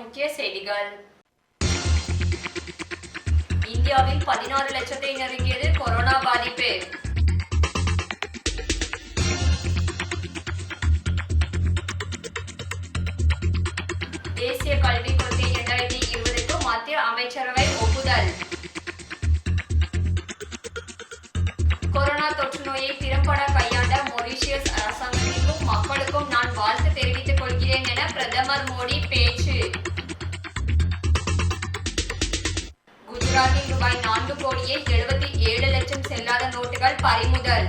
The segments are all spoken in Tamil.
முக்கிய செய்திகள். இந்தியாவில் 16 லட்சத்தை நெருங்கியது கொரோனா பாதிப்பு. தேசிய கல்விக் கொள்கை 2020க்கு மத்திய அமைச்சரவை ஒப்புதல். கொரோனா தொற்று நோயை திறம்பட கையாண்ட மொரீஷியஸ் அரசாங்கத்திற்கும் மக்களுக்கும் நான் வாழ்த்து தெரிவித்துக் கொள்கிறேன் என பிரதமர் மோடி பேச்சு. குஜராத்தில் ரூபாய் 4,77,00,000 செல்லாத நோட்டுகள் பறிமுதல்.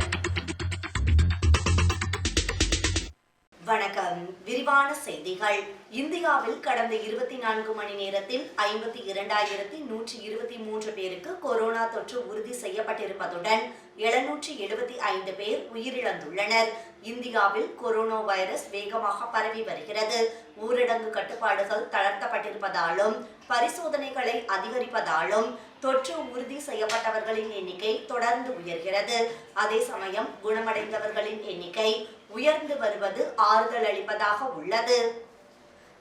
வணக்கம். விரிவான செய்திகள். இந்தியாவில் கடந்த 24 மணி நேரத்தில் 52,123 பேருக்கு கொரோனா தொற்று உறுதி செய்யப்பட்டிருப்பதுடன் 775 பேர் உயிரிழந்துள்ளனர். இந்தியாவில் கொரோனா வைரஸ் வேகமாக பரவி வருகிறது. ஊரடங்கு கட்டுப்பாடுகள் தளர்த்தப்பட்டிருப்பதாலும் பரிசோதனைகளை அதிகரிப்பதாலும் தொற்று உறுதி செய்யப்பட்டவர்களின் எண்ணிக்கை தொடர்ந்து உயர்கிறது. அதே சமயம் குணமடைந்தவர்களின் எண்ணிக்கை உயர்ந்து வருவது ஆறுதல் அளிப்பதாக உள்ளது.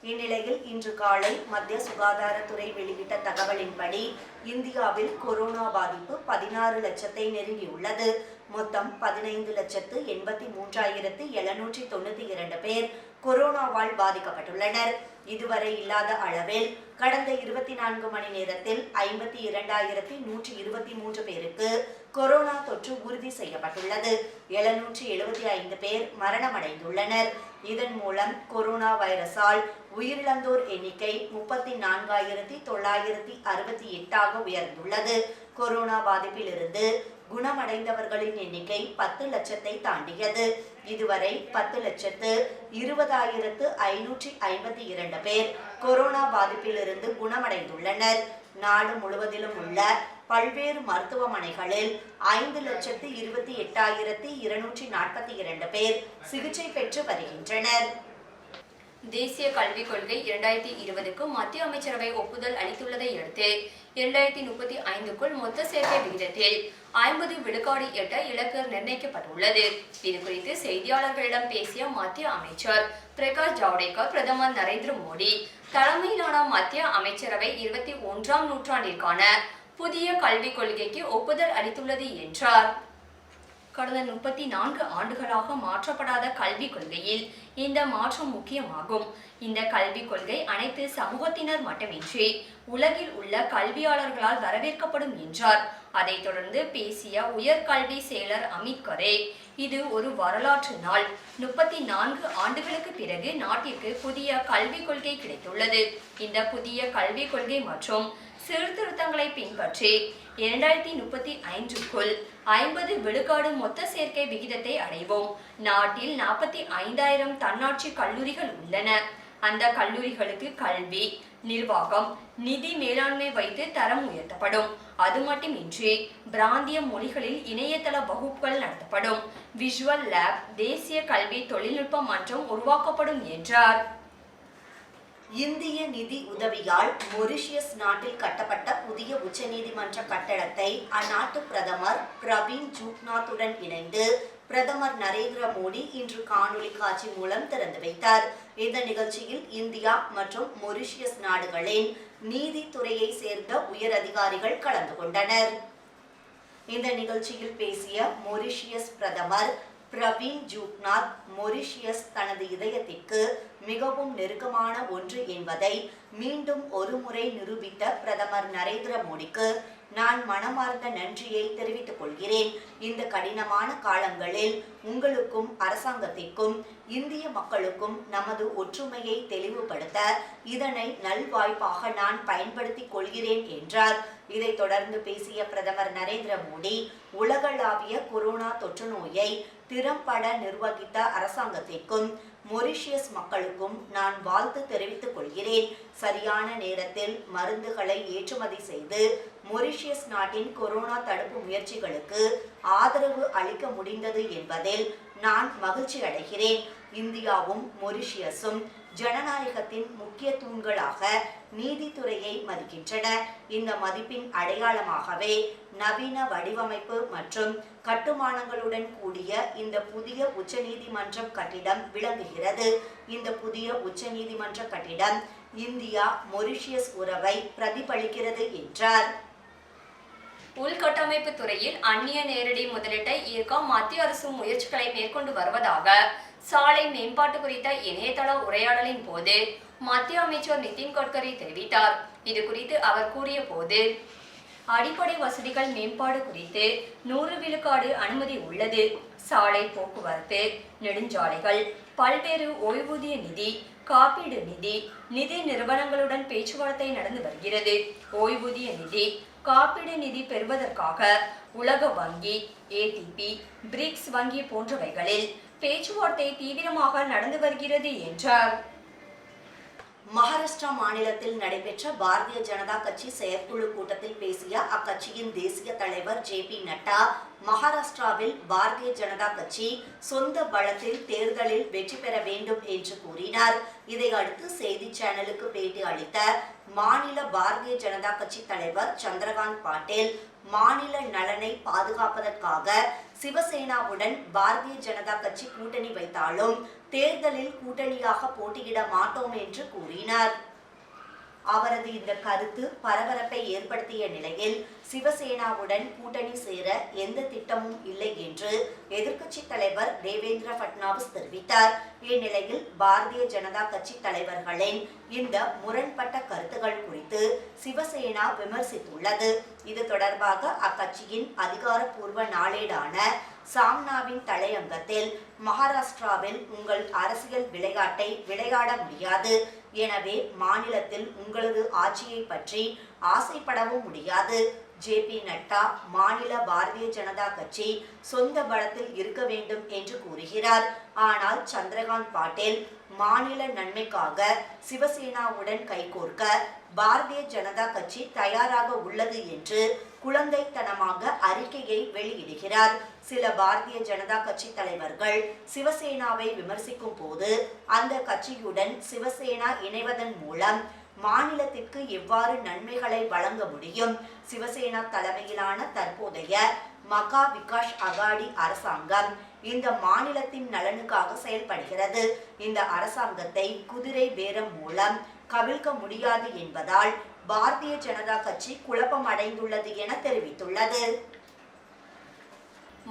இந்நிலையில் இன்று காலை மத்திய சுகாதாரத்துறை வெளியிட்ட தகவலின்படி இந்தியாவில் கொரோனா பாதிப்பு 16 லட்சத்தை நெருங்கியுள்ளது. மொத்தம் 15,83,792 பேர் கொரோனாவால் பாதிக்கப்பட்டுள்ளனர். இதுவரை இல்லாத அளவில் கடந்த 24 மணி நேரத்தில் 52,123 பேருக்கு கொரோனா தொற்று உறுதி செய்யப்பட்டுள்ளது. 775 பேர் மரணமடைந்துள்ளனர். இதன் மூலம் கொரோனா வைரஸால் உயிரிழந்தோர் எண்ணிக்கை 34,968 உயர்ந்துள்ளது. கொரோனா பாதிப்பிலிருந்து குணமடைந்தவர்களின் எண்ணிக்கை 10 லட்சத்தை தாண்டியது. இதுவரை 10,20,552 பேர் கொரோனா பாதிப்பிலிருந்து குணமடைந்துள்ளனர். நாடு முழுவதிலும் உள்ள பல்வேறு மருத்துவமனைகளில் 5,28,242 பேர் சிகிச்சை பெற்று வருகின்றனர். தேசிய கல்விக் கொள்கை 2020க்கு மத்திய அமைச்சரவை ஒப்புதல் அளித்துள்ளதை அடுத்து 2035க்குள் மொத்த சேர்க்கை விகிதத்தில் 50 விழுக்காடு எட்ட இலக்கு நிர்ணயிக்கப்பட்டுள்ளது. இதுகுறித்து செய்தியாளர்களிடம் பேசிய மத்திய அமைச்சர் பிரகாஷ் ஜவடேகர், பிரதமர் நரேந்திர மோடி தலைமையிலான மத்திய அமைச்சரவை 21ஆம் நூற்றாண்டிற்கான புதிய கல்விக் கொள்கைக்கு ஒப்புதல் அளித்துள்ளது என்றார். கடந்த 34 ஆண்டுகளாக மாற்றப்படாத கல்விக் கொள்கையில் இந்த மாற்றம் முக்கியமாகும். இந்த கல்விக் கொள்கை அனைத்து சமூகத்தினர் மட்டுமின்றி உலகில் உள்ள கல்வியாளர்களால் வரவேற்கப்படும் என்றார். அதைத் தொடர்ந்து பேசிய உயர்கல்வி செயலர் அமித் கரே, இது ஒரு வரலாற்று நாள். 34 ஆண்டுகளுக்கு பிறகு நாட்டிற்கு புதிய கல்விக் கொள்கை கிடைத்துள்ளது. இந்த புதிய கல்விக் கொள்கை மற்றும் சீர்திருத்தங்களை பின்பற்றி 2035க்குள் 50 விழுக்காடு மொத்த சேர்க்கை விகிதத்தை அடைவோம். நாட்டில் 45,000 தன்னாட்சி கல்லூரிகள் உள்ளன. அந்த கல்லூரிகளுக்கு கல்வி, நிர்வாகம், நிதி மேலாண்மை வைத்து தரம் உயர்த்தப்படும். அது மட்டுமின்றி பிராந்திய மொழிகளில் இணையதள வகுப்புகள் நடத்தப்படும். விஷுவல் லேப், தேசிய கல்வி தொழில்நுட்ப மன்றம் உருவாக்கப்படும் என்றார். இந்திய நிதி உதவியால் மொரீஷியஸ் நாட்டில் கட்டப்பட்ட புதிய உச்சநீதிமன்ற கட்டடத்தை அந்நாட்டு பிரதமர் பிரவீன் ஜுக்நாத்துடன் இணைந்து பிரதமர் நரேந்திர மோடி இன்று காணொலி காட்சி மூலம் திறந்து வைத்தார். இந்த நிகழ்ச்சியில் இந்தியா மற்றும் மொரீஷியஸ் நாடுகளின் நீதித்துறையை சேர்ந்த உயர் அதிகாரிகள் கலந்து கொண்டனர். இந்த நிகழ்ச்சியில் பேசிய மொரீஷியஸ் பிரதமர் பிரவீன் ஜுக்நாத், மொரீஷியஸ் தனது இதயத்திற்கு மிகவும் நெருக்கமான ஒன்று என்பதை மீண்டும் ஒருமுறை நிரூபித்த பிரதமர் நரேந்திர மோடிக்கு நான் மனமார்ந்த நன்றியை தெரிவித்துக் கொள்கிறேன். இந்த கடினமான காலங்களில் உங்களுக்கும் அரசாங்கத்திற்கும் இந்திய மக்களுக்கும் நமது ஒற்றுமையை தெளிவுபடுத்த இதனை நல்வாய்ப்பாக நான் பயன்படுத்திக் கொள்கிறேன் என்றார். இதைத் தொடர்ந்து பேசிய பிரதமர் நரேந்திர மோடி, உலகளாவிய கொரோனா தொற்று நோயை திறம்பட நிர்வகித்த அரசாங்கத்திற்கும் மொரீஷியஸ் மக்களுக்கும் நான் வாழ்த்து தெரிவித்துக் கொள்கிறேன். சரியான நேரத்தில் மருந்துகளை ஏற்றுமதி செய்து மொரீஷியஸ் நாட்டின் கொரோனா தடுப்பு முயற்சிகளுக்கு ஆதரவு அளிக்க முடிந்தது என்பதில் நான் மகிழ்ச்சி அடைகிறேன். இந்தியாவும் மொரீஷியஸும் ஜனநாயகத்தின் முக்கிய தூண்களாக நீதித்துறையை மதிக்கின்றன. இந்த மதிப்பின் அடையாளமாகவே நவீன வடிவமைப்பு மற்றும் கட்டுமானங்களுடன் கூடிய இந்த புதிய உச்சநீதிமன்றம் கட்டிடம் விளங்குகிறது. இந்த புதிய உச்சநீதிமன்ற கட்டிடம் இந்தியா மொரிஷியஸ் உறவை பிரதிபலிக்கிறது என்றார். உள்கட்டமைப்பு துறையில் அந்நிய நேரடி முதலீட்டை ஈர்க்க மத்திய அரசு முயற்சிகளை மேற்கொண்டு வருவதாக சாலை மேம்பாட்டு குறித்த இணையதள உரையாடலின் போது மத்திய அமைச்சர் நிதின் கட்கரி தெரிவித்தார். இது குறித்து அவர் கூறிய போது, அடிப்படை வசதிகள் மேம்பாடு குறித்து 100 விழுக்காடு அனுமதி உள்ளது. சாலை போக்குவரத்து, நெடுஞ்சாலைகள், பல்வேறு ஓய்வூதிய நிதி, காப்பீடு நிதி, நிதி நிறுவனங்களுடன் பேச்சுவார்த்தை நடந்து வருகிறது. ஓய்வூதிய நிதி, காப்பீடு நிதி பெறுவதற்காக உலக வங்கி, ஏடிபி, பிரிக்ஸ் வங்கி போன்றவைகளில் பேச்சுவார்த்தை தீவிரமாக நடந்து வருகிறது என்றார். மகாராஷ்டிரா மாநிலத்தில் நடைபெற்ற பாரதிய ஜனதா கட்சி செயற்குழு கூட்டத்தில் பேசிய அக்கட்சியின் தேசிய தலைவர் ஜே.பி. நட்டா, மகாராஷ்டிராவில் பாரதிய ஜனதா கட்சி சொந்த பலத்தில் தேர்தலில் வெற்றி பெற வேண்டும் என்று கூறினார். இதையடுத்து செய்தி சேனலுக்கு பேட்டி அளித்த மாநில பாரதிய ஜனதா கட்சி தலைவர் சந்திரகாந்த் பாட்டீல், மாநில நலனை பாதுகாப்பதற்காக சிவசேனாவுடன் பாரதிய ஜனதா கட்சி கூட்டணி வைத்தாலும் தேர்தலில் கூட்டணியாக போட்டியிட மாட்டோம் என்று கூறினார். அவரது இந்த கருத்து பரபரப்பை ஏற்படுத்திய நிலையில் சிவசேனாவுடன் கூட்டணி சேர எந்த திட்டமும் இல்லை என்று எதிர்க்கட்சி தலைவர் தேவேந்திர பட்னாவிஸ் தெரிவித்தார். இந்நிலையில் பாரதிய ஜனதா கட்சி தலைவர்களின் இந்த முரண்பட்ட கருத்துகள் குறித்து சிவசேனா விமர்சித்துள்ளது. இது தொடர்பாக அக்கட்சியின் அதிகாரப்பூர்வ நாளேடான சாம்னாவின் தலையங்கத்தில், மகாராஷ்டிராவில் உங்கள் அரசியல் விளையாட்டை விளையாட முடியாது, எனவே மாநிலத்தில் உங்களது ஆட்சியை பற்றி ஆசைப்படவும் முடியாது. ஜே.பி. நட்டா மாநில பாரதிய ஜனதா கட்சி சொந்த பலத்தில் இருக்க வேண்டும் என்று கூறுகிறார். ஆனால் சந்திரகாந்த் பாட்டீல் மாநில நன்மைக்காக சிவசேனாவுடன் கைகோர்க்க பாரதிய ஜனதா கட்சி தயாராக உள்ளது என்று குழந்தைத்தனமாக அறிக்கையை வெளியிடுகிறார். சில பாரதிய ஜனதா கட்சி தலைவர்கள் சிவசேனாவை விமர்சிக்கும் போது அந்த கட்சியுடன் சிவசேனா இணைவதன் மூலம் மாநிலத்திற்கு எவ்வாறு நன்மைகளை வழங்க முடியும்? சிவசேனா தலைமையிலான தற்போதைய மகா விகாஷ் அகாடி அரசாங்கம் இந்த மாநிலத்தின் நலனுக்காக செயல்படுகிறது. இந்த அரசாங்கத்தை குதிரை பேரம் மூலம் கவிழ்க்க முடியாது என்பதால் பாரதிய ஜனதா கட்சி குழப்பம் அடைந்துள்ளது என தெரிவித்துள்ளது.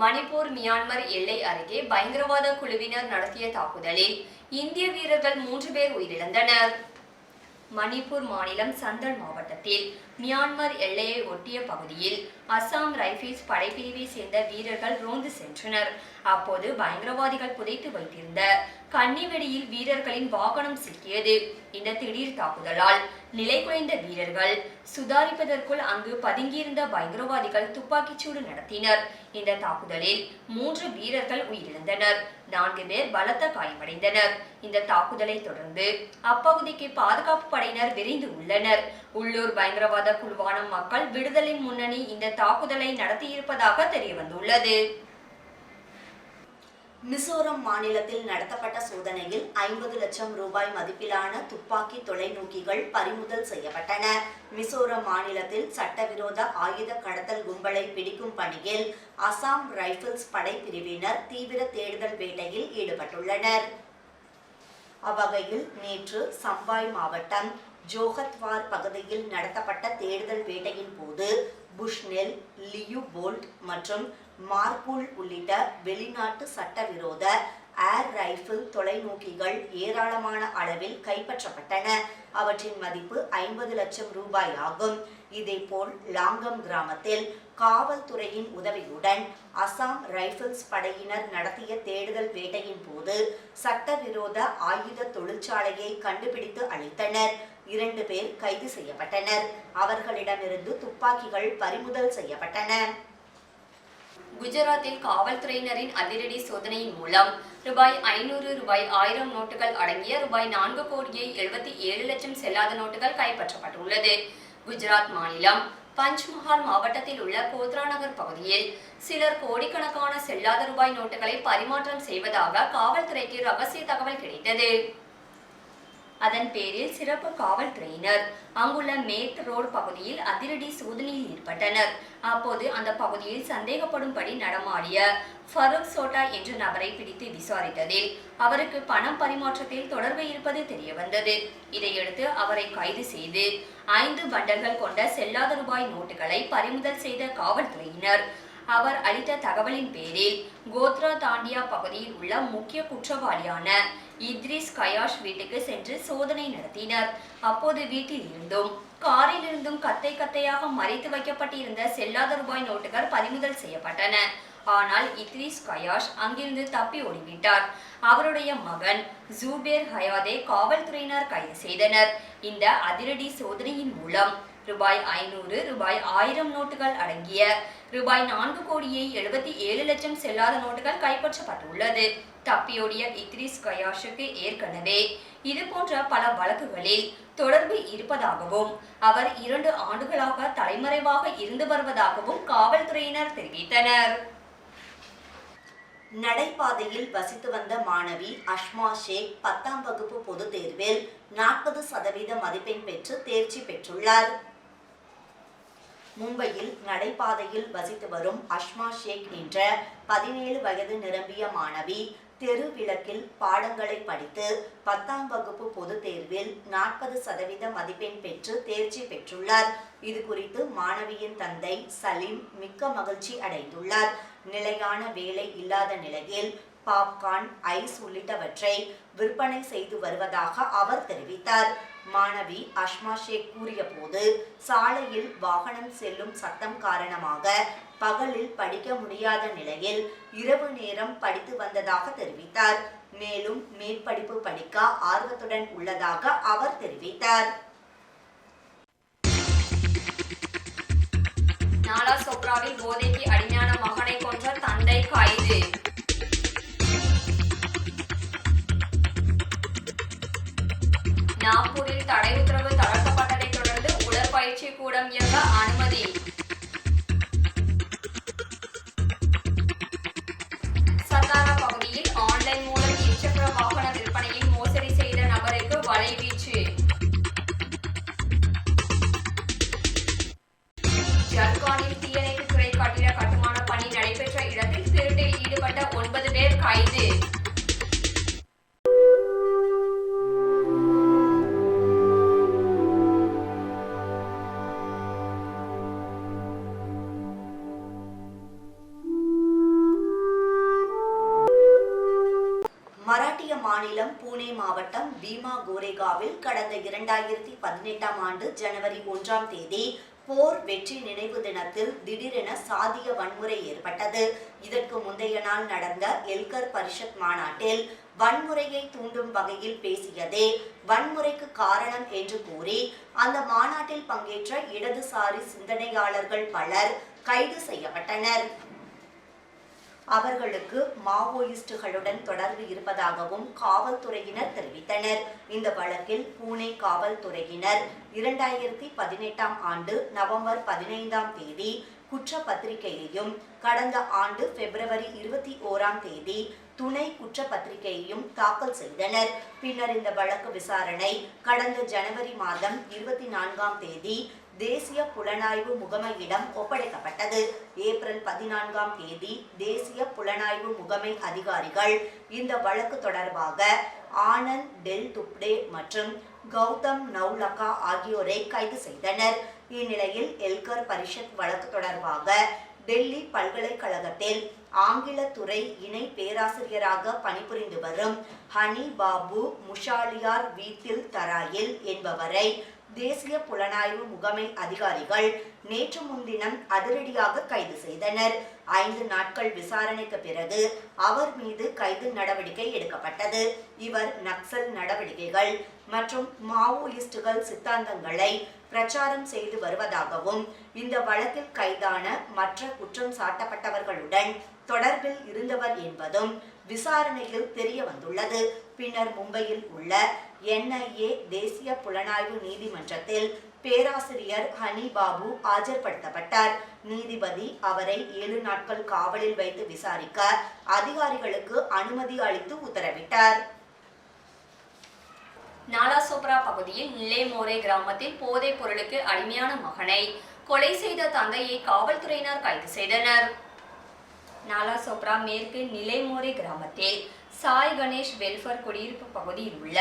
மணிப்பூர் மியான்மர் எல்லை அருகே பயங்கரவாத குழுவினர் நடத்திய தாக்குதலில் இந்திய வீரர்கள் 3 பேர் உயிரிழந்தனர். மணிப்பூர் மாநிலம் சந்தல் மாவட்டத்தில் மியான்மர் எல்லையை ஒட்டிய பகுதியில் அசாம் ரைபிள்ஸ் படைப்பிரிவை சேர்ந்த வீரர்கள் ரோந்து சென்றனர். அப்போது பயங்கரவாதிகள் புதைத்து வைத்திருந்த கன்னிவெடியில் வீரர்களின் வாகனம் சிக்கியது. இந்த திடீர் தாக்குதலால் நிலை குலைந்த வீரர்கள் சுதாரிப்பதற்குள் அங்கு பதுங்கியிருந்த பயங்கரவாதிகள் துப்பாக்கிச்சூடு நடத்தினர். இந்த தாக்குதலில் 3 வீரர்கள் உயிரிழந்தனர், 4 பேர் பலத்த காயமடைந்தனர். இந்த தாக்குதலை தொடர்ந்து அப்பகுதிக்கு பாதுகாப்பு படையினர் விரைந்து உள்ளனர். உள்ளூர் பயங்கரவாத குழுவான மக்கள் விடுதலை முன்னணி இந்த தாக்குதலை நடத்தியிருப்பதாக தெரியவந்துள்ளது. மிசோரம் மாநிலத்தில் நடத்தப்பட்ட சோதனையில் 50 லட்சம் ரூபாய் மதிப்பிலான துப்பாக்கி தொலைநோக்கிகள் பறிமுதல் செய்யப்பட்டன. மிசோரம் மாநிலத்தில் சட்டவிரோத ஆயுத கடத்தல் கும்பலை பிடிக்கும் பணியில் அசாம் ரைபிள்ஸ் படைப்பிரிவினர் தீவிர தேடுதல் வேட்டையில் ஈடுபட்டுள்ளனர். அவ்வகையில் நேற்று சம்பாய் மாவட்டம் ஜோஹத்வார் பகுதியில் நடத்தப்பட்ட தேடுதல் வேட்டையின் போது புஷ்னெல், லியூபோல்ட் மற்றும் மார்பூல் உள்ளிட்ட வெளிநாட்டு சட்டவிரோத ஏர் ரைபிள் தொலைநோக்கிகள் ஏராளமான அளவில் கைப்பற்றப்பட்டன. அவற்றின் மதிப்பு 50 லட்சம் ரூபாய் ஆகும். இதேபோல் லாங்கம் கிராமத்தில் காவல்துறையின் உதவியுடன் அசாம் ரைபிள்ஸ் படையினர் நடத்திய தேடுதல் வேட்டையின் போது சட்டவிரோத ஆயுத தொழிற்சாலையை கண்டுபிடித்து அழித்தனர். 2 பேர் கைது செய்யப்பட்டனர். அவர்களிடமிருந்து துப்பாக்கிகள் பறிமுதல் செய்யப்பட்டன. குஜராத்தில் காவல்துறையினரின் அதிரடி சோதனையின் மூலம் ரூபாய் 500, ரூபாய் 1000 நோட்டுகள் அடங்கிய ரூபாய் 4,77,00,000 செல்லாத நோட்டுகள் கைப்பற்றப்பட்டுள்ளது. குஜராத் மாநிலம் பஞ்ச்மஹால் மாவட்டத்தில் உள்ள கோத்ரா நகர் பகுதியில் சிலர் கோடிக்கணக்கான செல்லாத ரூபாய் நோட்டுகளை பரிமாற்றம் செய்வதாக காவல்துறைக்கு ரகசிய தகவல் கிடைத்தது. அதன் பேரில் சிறப்பு காவல்துறையினர் அங்குள்ள மேட் ரோடு பகுதியில் அதிரடி சோதனையில் ஈடுபட்டனர். அப்போது அந்த பகுதியில் சந்தேகப்படும்படி நடமாடிய ஃபரூக் சோட்டா என்ற நபரை பிடித்து விசாரித்ததில் அவருக்கு பணம் பரிமாற்றத்தில் தொடர்பு இருப்பது தெரியவந்தது. இதையடுத்து அவரை கைது செய்து 5 பண்டல்கள் கொண்ட செல்லாத ரூபாய் நோட்டுகளை பறிமுதல் செய்த காவல்துறையினர் அவர் அளித்த தகவலின் பேரில் கோத்ரா தாண்டியா பகுதியில் உள்ள முக்கிய குற்றவாளியான இத்ரிஸ் கயாஷ் வீட்டுக்கு சென்று சோதனை நடத்தினர். அப்போது வீட்டில் இருந்தும் காரில் இருந்தும் கத்தை கத்தையாக மறைத்து வைக்கப்பட்டிருந்த செல்லாத ரூபாய் நோட்டுகள் பறிமுதல் செய்யப்பட்டன. ஆனால் இத்ரிஸ் கயாஷ் அங்கிருந்து தப்பி ஓடிவிட்டார். அவருடைய மகன் ஜூபேர் ஹயாதை காவல்துறையினர் கைது செய்தனர். இந்த அதிரடி சோதனையின் மூலம் ரூபாய் 500, ரூபாய் 1000 நோட்டுகள் அடங்கிய ரூபாய் 4,77,00,000 செல்லாத நோட்டுகள் கைப்பற்றப்பட்டுள்ளது. தப்பியோடிய இத்ரிஸ் கயாஷுக்கு ஏற்கனவே இதுபோன்ற பல வழக்குகளில் தொடர்பு இருப்பதாகவும் அவர் 2 ஆண்டுகளாக தலைமறைவாக இருந்து வருவதாகவும் காவல்துறையினர் தெரிவித்தனர். நடைபாதையில் வசித்து வந்த மாணவி அஷ்மா ஷேக் 10ஆம் வகுப்பு பொதுத் தேர்வில் 40% மதிப்பெண் பெற்று தேர்ச்சி பெற்றுள்ளார். மும்பையில் நடைபாதையில் வசித்து வரும் அஷ்மா ஷேக் என்ற 17 வயது நிரம்பிய மாணவி தெரு விளக்கில் பாடங்களை படித்து 10ஆம் வகுப்பு பொதுத் தேர்வில் 40% மதிப்பெண் பெற்று தேர்ச்சி பெற்றுள்ளார். இது குறித்து மாணவியின் தந்தை சலீம் மிக்க மகிழ்ச்சி அடைந்துள்ளார். நிலையான வேலை இல்லாத நிலையில் பாப்கார்ன், ஐஸ் உள்ளிட்டவற்றை விற்பனை செய்து வருவதாக அவர் தெரிவித்தார். மாணவி அஷ்மா ஷேக் கூறிய போது, சாலையில் வாகனம் செல்லும் சத்தம் காரணமாக பகலில் படிக்க முடியாத நிலையில் இரவு நேரம் படித்து வந்ததாக தெரிவித்தார். மேலும் மேற்படிப்பு படிக்க ஆர்வத்துடன் உள்ளதாக அவர் தெரிவித்தார். நாலா சோப்ராவில் போதைக்கு அடிமையான மகனை கொன்ற தந்தை கைது. நாக்பூரில் தடை உத்தரவு தளர்த்தப்பட்டதை தொடர்ந்து உடற்பயிற்சி கூடம் இயங்க அனுமதி. சத்தாரா பகுதியில் ஆன்லைன் மூலம் இருசக்கர வாகன விற்பனையில் மோசடி செய்த நபருக்கு வலைவீச்சு. ஜர்கானில் தீயணைப்புத்துறை கட்டிட கட்டுமான பணி நடைபெற்ற இடத்தில் திருட்டில் ஈடுபட்ட 9 பேர் கைது. மராட்டிய மாநிலம் புனே மாவட்டம் பீமா கோரேகாவில் கடந்த 2018ஆம் ஆண்டு ஜனவரி 1ஆம் தேதி போர் வெற்றி நினைவு தினத்தில் திடீரென சாதிய வன்முறை ஏற்பட்டது. இதற்கு முந்தைய நாள் நடந்த எல்கர் பரிஷத் மாநாட்டில் வன்முறையை தூண்டும் வகையில் பேசியதே வன்முறைக்கு காரணம் என்று கூறி அந்த மாநாட்டில் பங்கேற்ற இடதுசாரி சிந்தனையாளர்கள் பலர் கைது செய்யப்பட்டனர். அவர்களுக்கு மாவோயிஸ்டுகளுடன் தொடர்பு இருப்பதாகவும் காவல்துறையினர் தெரிவித்தனர். இந்த வழக்கில் புனே காவல்துறையினர் 2018ஆம் ஆண்டு நவம்பர் 15ஆம் தேதி குற்றப்பத்திரிகையையும் கடந்த ஆண்டு பிப்ரவரி 21ஆம் தேதி துணை குற்றப்பத்திரிகையையும் தாக்கல் செய்தனர். பின்னர் இந்த வழக்கு விசாரணை கடந்த ஜனவரி மாதம் 24ஆம் தேதி தேசிய புலனாய்வு முகமையிடம் ஒப்படைக்கப்பட்டது. ஏப்ரல் 14ஆம் தேதி தேசிய புலனாய்வு முகமை அதிகாரிகள் இந்த வழக்கு தொடர்பாக ஆனந்த் டெல் துப்டே மற்றும் கௌதம் நவுலகா ஆகியோரை கைது செய்தனர். இந்நிலையில் எல்கர் பரிஷத் வழக்கு தொடர்பாக டெல்லி பல்கலைக்கழகத்தில் ஆங்கில துறை இணை பேராசிரியராக பணிபுரிந்து வரும் ஹனி பாபு முஷாலியார் வீட்டில் தராயில் என்பவரை தேசிய புலனாய்வு முகமை அதிகாரிகள் நேற்று முன்தினம் அதிரடியாக கைது செய்தனர். 5 நாட்கள் விசாரணைக்கு பிறகு அவர் மீது கைது நடவடிக்கை எடுக்கப்பட்டது. இவர் நக்சல் நடவடிக்கைகள் மற்றும் மாவோயிஸ்டுகள் சித்தாந்தங்களை பிரச்சாரம் செய்து வருவதாகவும் இந்த வழக்கில் கைதான மற்ற குற்றம் சாட்டப்பட்டவர்களுடன் தொடர்பில் இருந்தவர் என்பதும் விசாரணையில் தெரிய வந்துள்ளது. பின்னர் மும்பையில் உள்ள NIA தேசிய புலனாய்வு நீதிமன்றத்தில் பேராசிரியர் ஹனி பாபு ஆஜர்படுத்தப்பட்டார். நீதிபதி அவரை 7 நாட்கள் காவலில் வைத்து விசாரிக்க அதிகாரிகளுக்கு அனுமதி அளித்து உத்தரவிட்டார். நாலாசோப்ரா பகுதியில் நிலேமோரே கிராமத்தில் போதைப் பொருளுக்கு அடிமையான மகனை கொலை செய்த தந்தையை காவல்துறையினர் கைது செய்தனர். நாலாசோப்ரா மேற்கு நிலேமோரே கிராமத்தில் சாய் கணேஷ் வெல்ஃபேர் குடியிருப்பு பகுதியில் உள்ள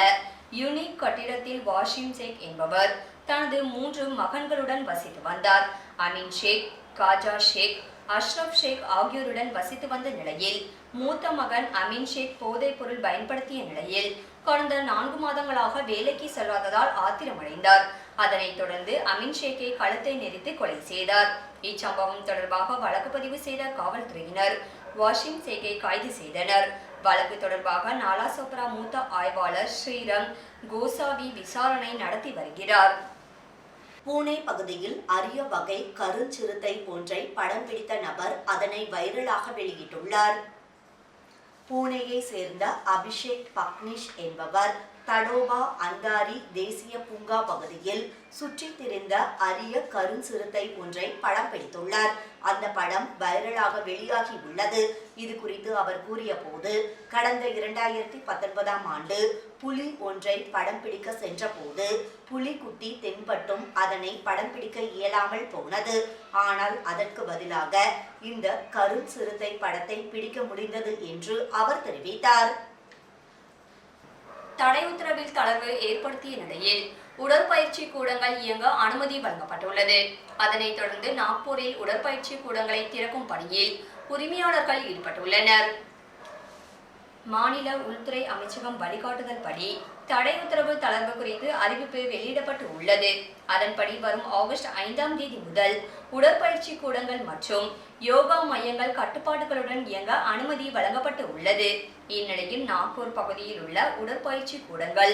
யூனிக் கட்டிடத்தில் வாஷிம் ஷேக் என்பவர் தனது 3 மகன்களுடன் வசித்து வந்தார். அமீன் ஷேக், காஜா ஷேக், அஷ்ரப் ஷேக் ஆகியோருடன் வசித்து வந்த நிலையில் மூத்த மகன் அமீன் ஷேக் போதைப் பொருள் பயன்படுத்திய நிலையில் கடந்த 4 மாதங்களாக வேலைக்கு செல்லாததால் ஆத்திரமடைந்தார். அதனைத் தொடர்ந்து அமீன் ஷேக்கை கழுத்தை நெரித்து கொலை செய்தார். இச்சம்பவம் தொடர்பாக வழக்கு பதிவு செய்த காவல்துறையினர் வாஷிம் ஷேக்கை கைது செய்தனர். வழக்கு தொடர்பாக நாலாசோப்ரா மூத்த ஆய்வாளர் ஸ்ரீரம் கோசாவி விசாரணை நடத்தி வருகிறார். பூனே பகுதியில் அரிய வகை கருஞ்சிறுத்தை ஒன்றை படம் பிடித்த நபர் அதனை வைரலாக வெளியிட்டுள்ளார். பூனேயை சேர்ந்த அபிஷேக் பக்னிஷ் என்பவர் தடோபா அந்தாரி தேசிய பூங்கா பகுதியில் சுற்றித் திரிந்த அரிய கருஞ்சிறுத்தை ஒன்றை படம் பிடித்துள்ளார். அந்த படம் வைரலாக வெளியாகி உள்ளது. இது குறித்து அவர் கூறிய போது, கடந்த 2019ஆம் ஆண்டு புலி ஒன்றை படம் பிடிக்க சென்ற போது புலிக்குட்டி தென்பட்டும் அதனை படம் பிடிக்க இயலாமல் போனது. ஆனால் அதற்கு பதிலாக இந்த கருஞ்சிறுத்தை படத்தை பிடிக்க முடிந்தது என்று அவர் தெரிவித்தார். தடை உத்தரவில் தளர்வு ஏற்படுத்திய நிலையில் உடற்பயிற்சி கூடங்கள் இயங்க அனுமதி வழங்கப்பட்டுள்ளது. அதனைத் தொடர்ந்து நாக்பூரில் உடற்பயிற்சி கூடங்களை திறக்கும் பணியில் உரிமையாளர்கள் ஈடுபட்டுள்ளனர். மாநில உள்துறை அமைச்சகம் வழிகாட்டுதல் படி தடை உத்தரவு தளர்வு குறித்து அறிவிப்பு வெளியிடப்பட்டு உள்ளது. அதன்படி வரும் ஆகஸ்ட் 5ஆம் தேதி முதல் உடற்பயிற்சி கூடங்கள் மற்றும் யோகா மையங்கள் கட்டுப்பாடுகளுடன் இயங்க அனுமதி வழங்கப்பட்டு உள்ளது. இந்நிலையில் நாக்பூர் பகுதியில் உள்ள உடற்பயிற்சி கூடங்கள்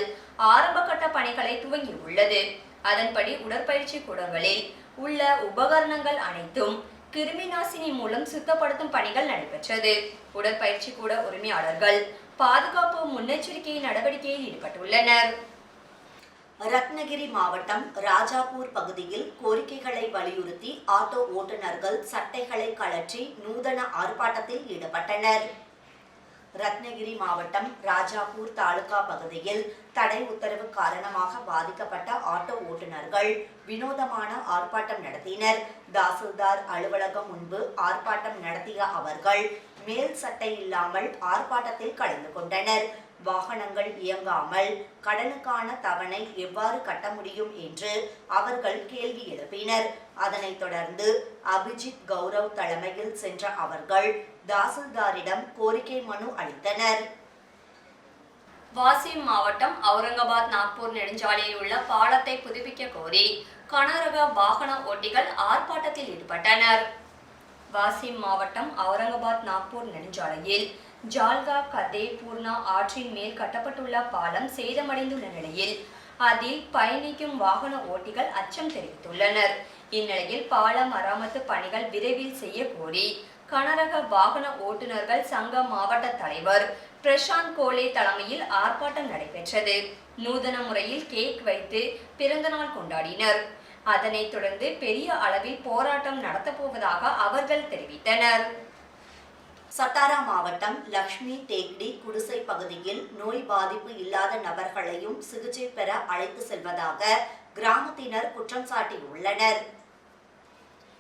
ஆரம்ப கட்ட பணிகளை துவங்கியுள்ளது. அதன்படி உடற்பயிற்சி கூடங்களில் உள்ள உபகரணங்கள் அனைத்தும் கிருமி நாசினி மூலம் சுத்தப்படுத்தும் பணிகள் நடைபெற்றது. உடற்பயிற்சி கூட உரிமையாளர்கள் பாதுகாப்பு முன்னெச்சரிக்கை நடவடிக்கையில் ஈடுபட்டுள்ளனர். ரத்னகிரி மாவட்டம் ராஜாப்பூர் பகுதியில் கோரிக்கைகளை வலியுறுத்தி ஆட்டோ ஓட்டுநர்கள் சட்டைகளை கழற்றி நூதன ஆர்ப்பாட்டத்தில் ஈடுபட்டனர். ரத்னகிரி மாவட்டம் ராஜாப்பூர் தாலுகா பகுதியில் தடை உத்தரவு காரணமாக பாதிக்கப்பட்ட ஆட்டோ ஓட்டுநர்கள் வினோதமான ஆர்ப்பாட்டம் நடத்தினர். தாசில்தார் அலுவலகம் முன்பு ஆர்ப்பாட்டம் நடத்திய அவர்கள் மேல் சட்டை இல்லாமல் ஆர்ப்பாட்டத்தில் கலந்து கொண்டனர். வாகனங்கள் இயங்காமல் கடனுக்கான தவணை எவ்வாறு கட்ட முடியும் என்று அவர்கள் கேள்வி எழுப்பினர். அதனைத் தொடர்ந்து அபிஜித் கௌரவ் தலைமையில் சென்ற அவர்கள் தாசில்தாரிடம் கோரிக்கை மனு அளித்தனர். வாசிம் மாவட்டம் அவுரங்காபாத் நாக்பூர் நெடுஞ்சாலையில் உள்ள பாலத்தை புதுப்பிக்க கோரி கனரக வாகன ஓட்டிகள் ஆர்ப்பாட்டத்தில் ஈடுபட்டனர். வாசிம் மாவட்டம் அவுரங்காபாத் நாக்பூர் நெடுஞ்சாலையில் ஜால்கா கதே பூர்ணா ஆற்றின் மேல் கட்டப்பட்டுள்ள பாலம் சேதமடைந்துள்ள நிலையில் அதில் பயணிக்கும் வாகன ஓட்டிகள் அச்சம் தெரிவித்துள்ளனர். இந்நிலையில் பால மராமத்து பணிகள் விரைவில் செய்ய கோரி கனரக வாகன ஓட்டுநர்கள் சங்க மாவட்ட தலைவர் பிரசாந்த் கோலே தலைமையில் ஆர்ப்பாட்டம் நடைபெற்றது. நூதன முறையில் கேக் வைத்து பிறந்தநாள் கொண்டாடினர். அதனைத் தொடர்ந்து பெரிய அளவில் போராட்டம் நடத்தப்போவதாக அவர்கள் தெரிவித்தனர். சத்தாரா மாவட்டம் லக்ஷ்மி டேக்டி குடிசை பகுதியில் நோய் பாதிப்பு இல்லாத நபர்களையும் சிகிச்சை பெற அழைத்து செல்வதாக கிராமத்தினர் குற்றம் சாட்டியுள்ளனர்.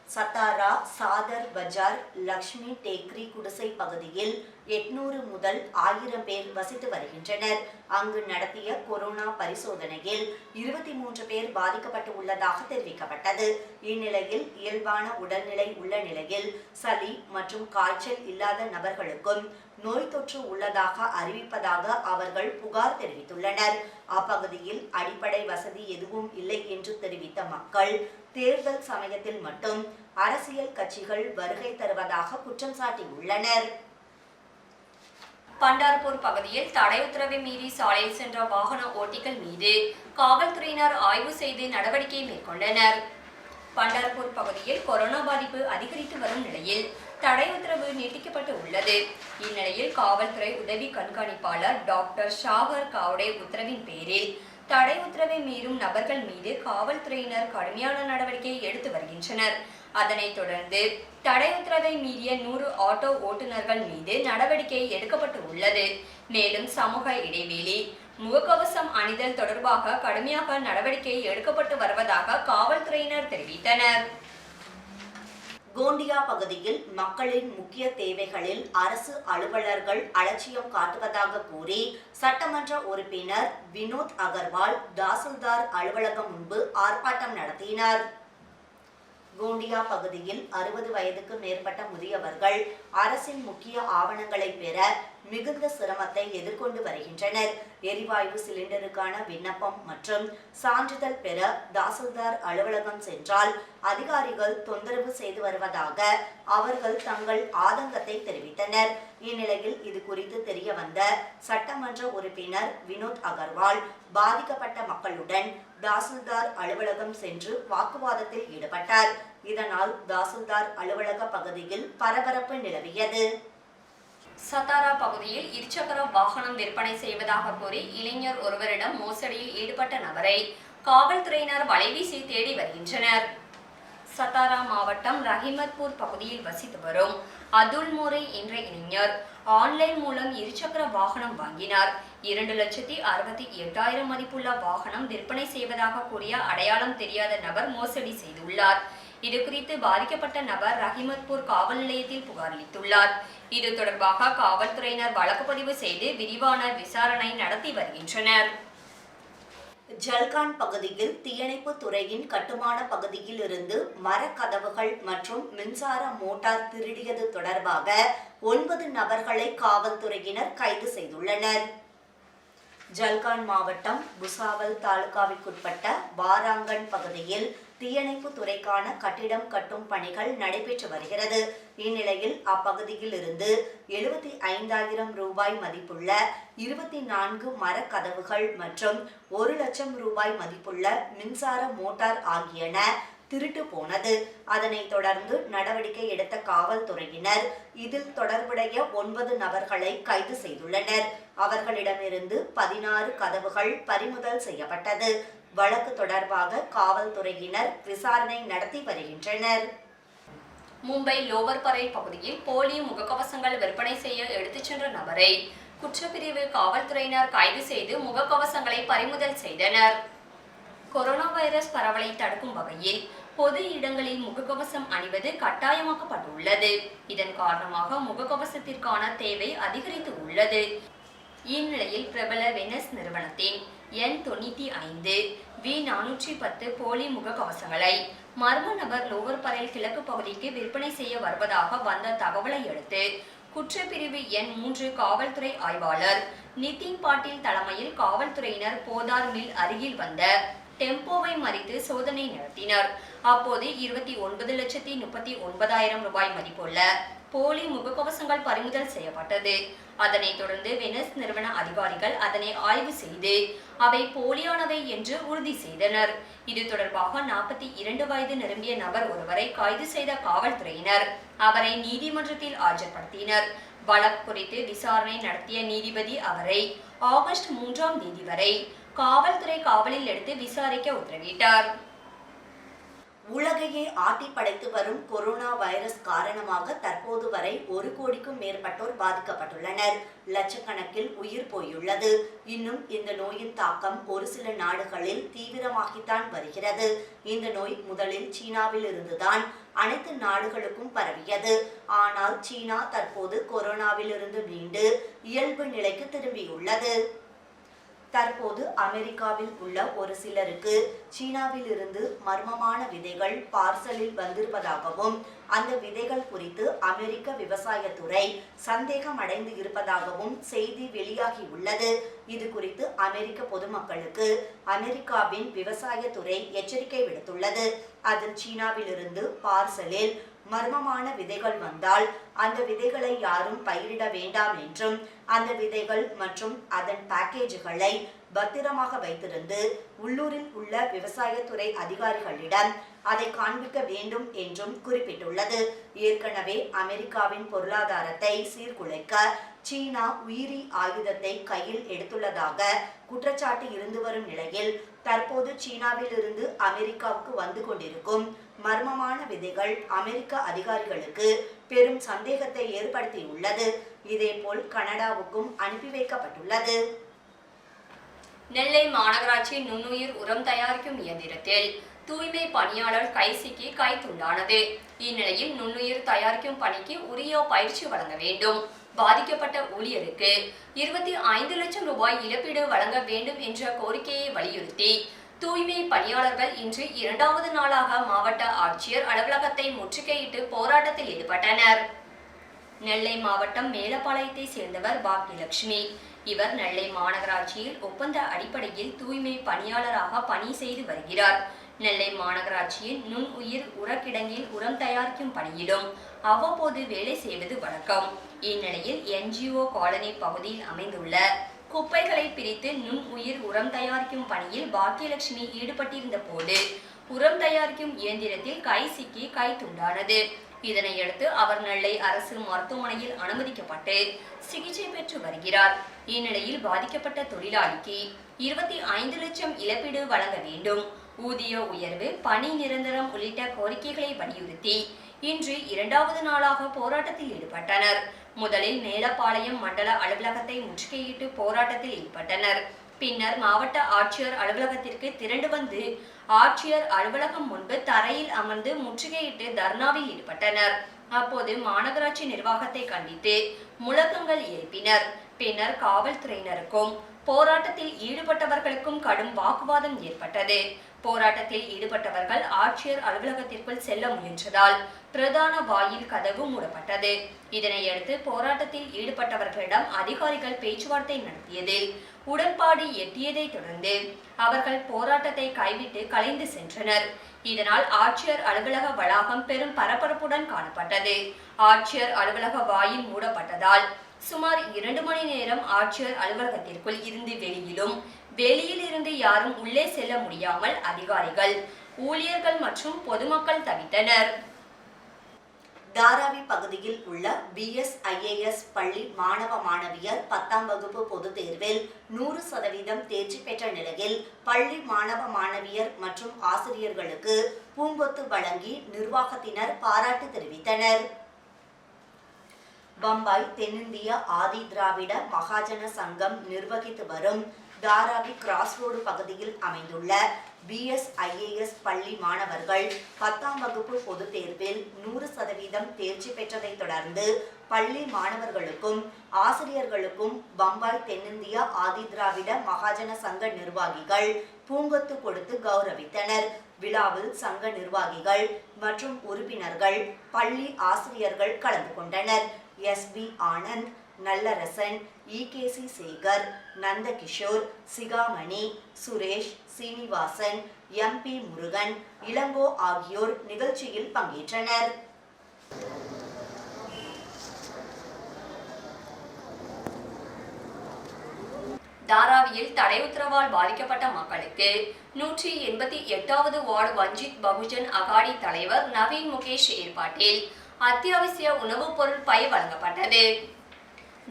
சத்தாரா சாதர் பஜார் லக்ஷ்மி டேக்ரி குடிசை பகுதியில் 800 முதல் 1000 பேர் வசித்து வருகின்றனர். அங்கு நடத்திய கொரோனா பரிசோதனையில் 23 பேர் பாதிக்கப்பட்டு உள்ளதாக தெரிவிக்கப்பட்டது. இந்நிலையில் இயல்பான உடல்நிலை உள்ள நிலையில் சளி மற்றும் காய்ச்சல் இல்லாத நபர்களுக்கும் நோய் தொற்று உள்ளதாக அறிவிப்பதாக அவர்கள் புகார் தெரிவித்துள்ளனர். அப்பகுதியில் அடிப்படை வசதி எதுவும் இல்லை என்று தெரிவித்த மக்கள் தேர்தல் சமயத்தில் மட்டும் அரசியல் கட்சிகள் வருகை தருவதாக குற்றம் சாட்டியுள்ளனர். பண்டார்பூர் பகுதியில் தடை உத்தரவை மீறி சாலையில் சென்ற வாகன ஓட்டிகள் மீது காவல்துறையினர் ஆய்வு செய்து நடவடிக்கை மேற்கொண்டனர். பண்டார்பூர் பகுதியில் கொரோனா பாதிப்பு அதிகரித்து வரும் நிலையில் தடை உத்தரவு நீட்டிக்கப்பட்டு உள்ளது. இந்நிலையில் காவல்துறை உதவி கண்காணிப்பாளர் டாக்டர் ஷாகர் காவ்டே உத்தரவின் பேரில் தடை உத்தரவை மீறும் நபர்கள் மீது காவல்துறையினர் கடுமையான நடவடிக்கை எடுத்து வருகின்றனர். அதனைத் தொடர்ந்து தடை உத்தரவை மீறிய 100 ஆட்டோ ஓட்டுநர்கள் மீது நடவடிக்கை எடுக்கப்பட்டு உள்ளது. மேலும் சமூக இடைவெளி முகக்கவசம் அணிதல் தொடர்பாக கடுமையாக நடவடிக்கை எடுக்கப்பட்டு வருவதாக காவல்துறையினர் தெரிவித்தனர். கோண்டியா பகுதியில் மக்களின் முக்கிய தேவைகளில் அரசு அலுவலர்கள் அலட்சியம் காட்டுவதாக கூறி சட்டமன்ற உறுப்பினர் வினோத் அகர்வால் தாசில்தார் அலுவலகம் முன்பு ஆர்ப்பாட்டம் நடத்தினார். கோண்டியா பகுதியில் 60 வயதுக்கு மேற்பட்ட முதியவர்கள் அரசின் முக்கிய ஆவணங்களை பெற மிகுந்த சிரமத்தை எதிர்கொண்டு வருகின்றனர். எரிவாயு சிலிண்டருக்கான விண்ணப்பம் மற்றும் சான்றிதழ் பெற தாசில்தார் அலுவலகம் சென்றால் அதிகாரிகள் தொந்தரவு செய்து வருவதாக அவர்கள் தங்கள் ஆதங்கத்தை தெரிவித்தனர். இந்நிலையில் இது குறித்து தெரிய வந்த சட்டமன்ற உறுப்பினர் வினோத் அகர்வால் பாதிக்கப்பட்ட மக்களுடன் தாசில்தார் அலுவலகம் சென்று வாக்குவாதத்தில் ஈடுபட்டார். இதனால் தாசில்தார் அலுவலக பகுதியில் பரபரப்பு நிலவியது. சத்தாரா பகுதியில் இருசக்கர வாகனம் விற்பனை செய்வதாக கூறி இளைஞர் ஒருவரிடம் மோசடியில் ஈடுபட்ட நபரை காவல்துறையினர் வலைவீசி தேடி வருகின்றனர். சத்தாரா மாவட்டம் ரஹிமத்பூர் பகுதியில் வசித்து வரும் அதுல் மோரை என்ற இளைஞர் ஆன்லைன் மூலம் இருசக்கர வாகனம் வாங்கினார். 2,68,000 மதிப்புள்ள வாகனம் விற்பனை செய்வதாக கூறிய அடையாளம் தெரியாத நபர் மோசடி செய்துள்ளார். இது குறித்து பாதிக்கப்பட்ட நபர் ரஹிமத்பூர் காவல் நிலையத்தில் புகார் அளித்துள்ளார். இது தொடர்பாக காவல்துறையினர் வழக்கு பதிவு செய்து விரிவான விசாரணை நடத்தி வருகின்றனர். ஜல்கான் பகுதியில் தீயணைப்பு துறையின் கட்டுமான பகுதியில் இருந்து மரக்கதவுகள் மற்றும் மின்சார மோட்டார் திருடியது தொடர்பாக 9 நபர்களை காவல்துறையினர் கைது செய்துள்ளனர். ஜல்கான் மாவட்டம் புசாவல் தாலுகாவிற்குட்பட்ட வாராங்கன் பகுதியில் தீயணைப்பு துறைக்கான கட்டிடம் கட்டும் பணிகள் நடைபெற்று வருகிறது. இந்நிலையில் அப்பகுதியில் இருந்து 75,000 ரூபாய் மதிப்புள்ள 24 மரக்கதவுகள் மற்றும் 1 லட்சம் ரூபாய் மதிப்புள்ள மின்சார மோட்டார் ஆகியன திருட்டு போனது. அதனைத் தொடர்ந்து நடவடிக்கை எடுத்த காவல்துறையினர் இதில் தொடர்புடைய 9 நபர்களை கைது செய்துள்ளனர். அவர்களிடமிருந்து 16 கதவுகள் பறிமுதல் செய்யப்பட்டது. வழக்கு தொடர்பாக காவல்துறையினர் விசாரணை நடத்தி வருகின்றனர். மும்பை லோவர் பரேல் பகுதியில் போலி முகக்கவசங்கள் விற்பனை செய்ய எடுத்துச் சென்ற நபரை குற்றப்பிரிவு காவல்துறையினர் கைது செய்து முகக்கவசங்களை பறிமுதல் செய்தனர். கொரோனா வைரஸ் பரவலை தடுக்கும் வகையில் பொது இடங்களில் முகக்கவசம் அணிவது கட்டாயமாக்கப்பட்டுள்ளது. இதன் காரணமாக முகக்கவசத்திற்கான தேவை அதிகரித்து உள்ளது. இந்நிலையில் பிரபல வெனஸ் நிறுவனத்தின் N95 V410 போலி முகக்கவசங்களை மர்ம நபர் லோவர் பரேல் கிழக்கு பகுதிக்கு விற்பனை செய்ய வருவதாக வந்த தகவலை அடுத்து குற்றப்பிரிவு எண் 3 காவல்துறை ஆய்வாளர் நிதின் பாட்டீல் தலைமையில் காவல்துறையினர் போதார் மில் அருகில் வந்த டெம்போவை மறித்து சோதனை நடத்தினர். அப்போது 29,39,000 ரூபாய் மதிப்புள்ள போலி முகக்கவசங்கள் பறிமுதல் செய்யப்பட்டது. அதனைத் தொடர்ந்து வெனஸ் நிறுவன அதிகாரிகள் அதனை ஆய்வு செய்து அவை போலியானவை என்று உறுதி செய்தனர். இது தொடர்பாக 42 வயது நிரம்பிய நபர் ஒருவரை கைது செய்த காவல்துறையினர் அவரை நீதிமன்றத்தில் ஆஜர்படுத்தினர். வழக்கு குறித்து விசாரணை நடத்திய நீதிபதி அவரை ஆகஸ்ட் 3ஆம் தேதி வரை காவல்துறை காவலில் எடுத்து விசாரிக்க உத்தரவிட்டார். உலகையே ஆட்டி படைத்து வரும் கொரோனா வைரஸ் காரணமாக தற்போது வரை 1 கோடிக்கும் மேற்பட்டோர் பாதிக்கப்பட்டுள்ளனர். லட்சக்கணக்கில் உயிர் போயுள்ளது. இன்னும் இந்த நோயின் தாக்கம் ஒரு சில நாடுகளில் தீவிரமாகித்தான் வருகிறது. இந்த நோய் முதலில் சீனாவில் இருந்துதான் அனைத்து நாடுகளுக்கும் பரவியது. ஆனால் சீனா தற்போது கொரோனாவில் இருந்து மீண்டு இயல்பு நிலைக்கு திரும்பியுள்ளது. தற்போது அமெரிக்காவில் உள்ள ஒரு சிலருக்கு சீனாவில் இருந்து மர்மமான விதைகள் பார்சலில் வந்திருப்பதாகவும் அந்த விதைகள் குறித்து அமெரிக்க விவசாயத்துறை சந்தேகம் அடைந்து இருப்பதாகவும் செய்தி வெளியாகியுள்ளது. இது குறித்து அமெரிக்க பொதுமக்களுக்கு அமெரிக்காவின் விவசாயத்துறை எச்சரிக்கை விடுத்துள்ளது. அதில் சீனாவில் இருந்து பார்சலில் மர்மமான விதைகள் வந்தால் அந்த விதைகளை யாரும் பயிரிட வேண்டாம் என்றும் அந்த விதைகள் மற்றும் அதன் பேக்கேஜுகளை பத்திரமாக வைத்திருந்து உள்ளூரில் உள்ள விவசாயத்துறை அதிகாரிகளிடம் அதை காண்பிக்க வேண்டும் என்றும் குறிப்பிட்டுள்ளது. ஏற்கனவே அமெரிக்காவின் பொருளாதாரத்தை சீர்குலைக்க சீனா உயிரி ஆயுதத்தை கையில் எடுத்துள்ளதாக குற்றச்சாட்டு இருந்து வரும் நிலையில் தற்போது சீனாவில் இருந்து அமெரிக்காவுக்கு வந்து கொண்டிருக்கும் மர்மமான விதைகள் அமெரிக்க அதிகாரிகளுக்கு பெரும் சந்தேகத்தை ஏற்படுத்தியுள்ளது. இதேபோல் கனடாவுக்கும் அனுப்பி வைக்கப்பட்டுள்ளது. நெல்லை மாநகராட்சி நுண்ணுயிர் உரம் தயாரிக்கும் இயந்திரத்தில் தூய்மை பணியாளர் கை சிக்கி கை துண்டானது. இந்நிலையில் நுண்ணுயிர் தயாரிக்கும் பணிக்கு உரிய பயிற்சி வழங்க வேண்டும். பாதிக்கப்பட்ட ஊழியருக்கு 25 லட்சம் ரூபாய் இழப்பீடு வழங்க வேண்டும் என்ற கோரிக்கையை வலியுறுத்தி தூய்மை பணியாளர்கள் இன்று 2வது நாளாக மாவட்ட ஆட்சியர் அலுவலகத்தை முற்றுகையிட்டு போராட்டத்தில் ஈடுபட்டனர். நெல்லை மாவட்டம் மேலப்பாளையத்தை சேர்ந்தவர் பாக்கியலட்சுமி. இவர் நெல்லை மாநகராட்சியில் ஒப்பந்த அடிப்படையில் தூய்மை பணியாளராக பணி செய்து வருகிறார். நெல்லை மாநகராட்சியின் நுண்ணுயிர் உரக்கிடங்கில் உரம் தயாரிக்கும் பணியிலும் அவ்வப்போது வேலை செய்வது வழக்கம். இந்நிலையில் NGO காலனி பகுதியில் அமைந்துள்ள குப்பைகளை பிரித்து நுண்ணுயிர் உரம் தயாரிக்கும் பணியில் பாக்கியலட்சுமி ஈடுபட்டிருந்த போது உரம் தயாரிக்கும் இயந்திரத்தில் கை சிக்கி கை துண்டானது. இதனையடுத்து அவர் நெல்லை அரசு மருத்துவமனையில் அனுமதிக்கப்பட்டு சிகிச்சை பெற்று வருகிறார். இந்நிலையில் பாதிக்கப்பட்ட தொழிலாளிக்கு 25 லட்சம் இழப்பீடு வழங்க வேண்டும், ஊதிய உயர்வு, பணி நிரந்தரம் உள்ளிட்ட கோரிக்கைகளை வலியுறுத்தி இன்று 2வது நாளாக போராட்டத்தில் ஈடுபட்டனர். முதலில் மேலப்பாளையம் மண்டல அலுவலகத்தை முற்றுகையிட்டு போராட்டத்தில் ஈடுபட்டனர். பின்னர் மாவட்ட ஆட்சியர் அலுவலகத்திற்கு திரண்டு வந்து ஆட்சியர் அலுவலகம் முன்பு தரையில் அமர்ந்து முற்றுகையிட்டு தர்ணாவில் ஈடுபட்டனர். அப்போது மாநகராட்சி நிர்வாகத்தை கண்டித்து முழக்கங்கள் எழுப்பினர். பின்னர் காவல்துறையினருக்கும் போராட்டத்தில் ஈடுபட்டவர்களுக்கும் கடும் வாக்குவாதம் ஏற்பட்டது. போராட்டத்தில் ஈடுபட்டவர்கள் ஆட்சியர் அலுவலகத்திற்குள் செல்ல முயன்றதால் பிரதான வாயில் கதவு மூடப்பட்டது. இதனையடுத்து போராட்டத்தில் ஈடுபட்டவர்களிடம் அதிகாரிகள் பேச்சுவார்த்தை நடத்தியதில் உடன்பாடு எட்டியதை தொடர்ந்து அவர்கள் போராட்டத்தை கைவிட்டு கலைந்து சென்றனர். இதனால் ஆட்சியர் அலுவலக வளாகம் பெரும் பரபரப்புடன் காணப்பட்டது. ஆட்சியர் அலுவலக வாயில் மூடப்பட்டதால் சுமார் 2 மணி நேரம் ஆட்சியர் அலுவலகத்திற்குள் இருந்து வெளியிலும் வெளியில் இருந்து யாரும் உள்ளே செல்ல முடியாமல் அதிகாரிகள், ஊழியர்கள் மற்றும் பொதுமக்கள் தவித்தனர். தாராவி பகுதியில் உள்ள BSIAS பள்ளி மாணவ மாணவியர் 10ஆம் வகுப்பு பொதுத் தேர்வில் 100% தேர்ச்சி பெற்ற நிலையில் பள்ளி மாணவ மாணவியர் மற்றும் ஆசிரியர்களுக்கு பூங்கொத்து வழங்கி நிர்வாகத்தினர் பாராட்டு தெரிவித்தனர். பம்பாய் தென்னிந்திய ஆதி திராவிட மகாஜன சங்கம் நிர்வகித்து வரும் தாராவி கிராஸ் ரோடு பகுதியில் அமைந்துள்ள BSIAS பள்ளி மாணவர்கள் 10ஆம் வகுப்பு பொதுத் தேர்வில் 100% தேர்ச்சி பெற்றதை தொடர்ந்து பள்ளி மாணவர்களுக்கும் ஆசிரியர்களுக்கும் பம்பாய் தென்னிந்திய ஆதி திராவிட மகாஜன சங்க நிர்வாகிகள் பூங்கொத்து கொடுத்து கௌரவித்தனர். விழாவில் சங்க நிர்வாகிகள் மற்றும் உறுப்பினர்கள், பள்ளி ஆசிரியர்கள் கலந்து கொண்டனர். SB ஆனந்த், நல்லரசன், EKC சேகர், நந்தகிஷோர், சிகாமணி, சுரேஷ், சீனிவாசன், MP முருகன், இளங்கோ ஆகியோர் நிகழ்ச்சியில் பங்கேற்றனர். தாராவியில் தடை உத்தரவால் பாதிக்கப்பட்ட மக்களுக்கு 188வது வார்டு வஞ்சித் பகுஜன் அகாடி தலைவர் நவீன் முகேஷ் ஏற்பாட்டில் அத்தியாவசிய உணவுப் பொருள் பை வழங்கப்பட்டது.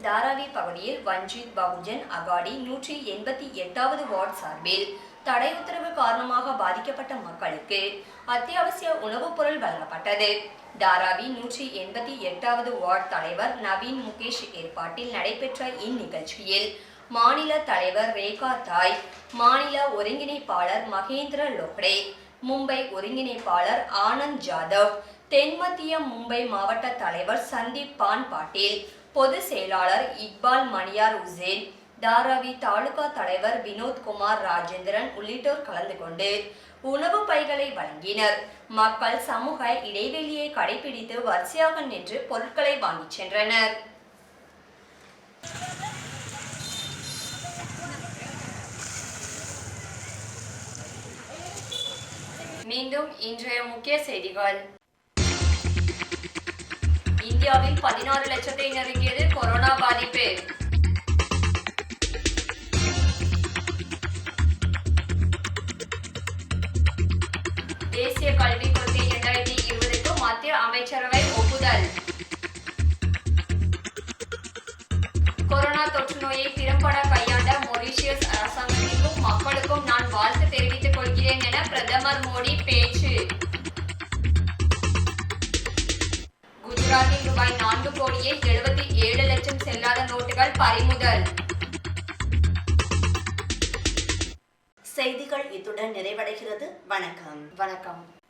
தாராவி பகுதியில் வஞ்சித் பகுஜன் அகாடி 188வது வார்டு சார்பில் தடை உத்தரவு காரணமாக பாதிக்கப்பட்ட மக்களுக்கு அத்தியாவசிய உணவுப் பொருள் வழங்கப்பட்டது. தாராவி 188வது வார்டு தலைவர் நவீன் முகேஷ் ஏற்பாட்டில் நடைபெற்ற இந்நிகழ்ச்சியில் மாநில தலைவர் ரேகா தாய், மாநில ஒருங்கிணைப்பாளர் மகேந்திர லோக்டே, மும்பை ஒருங்கிணைப்பாளர் ஆனந்த் ஜாதவ், தென்மத்திய மும்பை மாவட்ட தலைவர் சந்தீப் பான் பாட்டீல், பொது செயலாளர் இக்பால் மணியார் உசேன், தாராவி தாலுகா தலைவர் வினோத்குமார் ராஜேந்திரன் உள்ளிட்டோர் கலந்து கொண்டு உணவு பைகளை வழங்கினர். மக்கள் சமூக இடைவெளியை கடைபிடித்து வரிசையாக நின்று பொருட்களை வாங்கிச் சென்றனர். மீண்டும் இன்றைய முக்கிய செய்திகள். இந்தியாவில் 16 லட்சத்தை நெருங்கியது கொரோனா பாதிப்பு. தேசிய கல்விக் கொள்கை 2020க்கு மத்திய அமைச்சரவை ஒப்புதல். கொரோனா தொற்று நோயை திறம்பட கையாண்ட மொரீஷியஸ் அரசாங்கத்திற்கும் மக்களுக்கும் நான் வாழ்த்து தெரிவித்துக் கொள்கிறேன் என பிரதமர் மோடி பேச்சு. குஜராத்தில் ரூபாய் 4 கோடியே 77 லட்சம் செல்லாத நோட்டுகள் பறிமுதல். செய்திகள் இத்துடன் நிறைவடைகிறது. வணக்கம். வணக்கம்.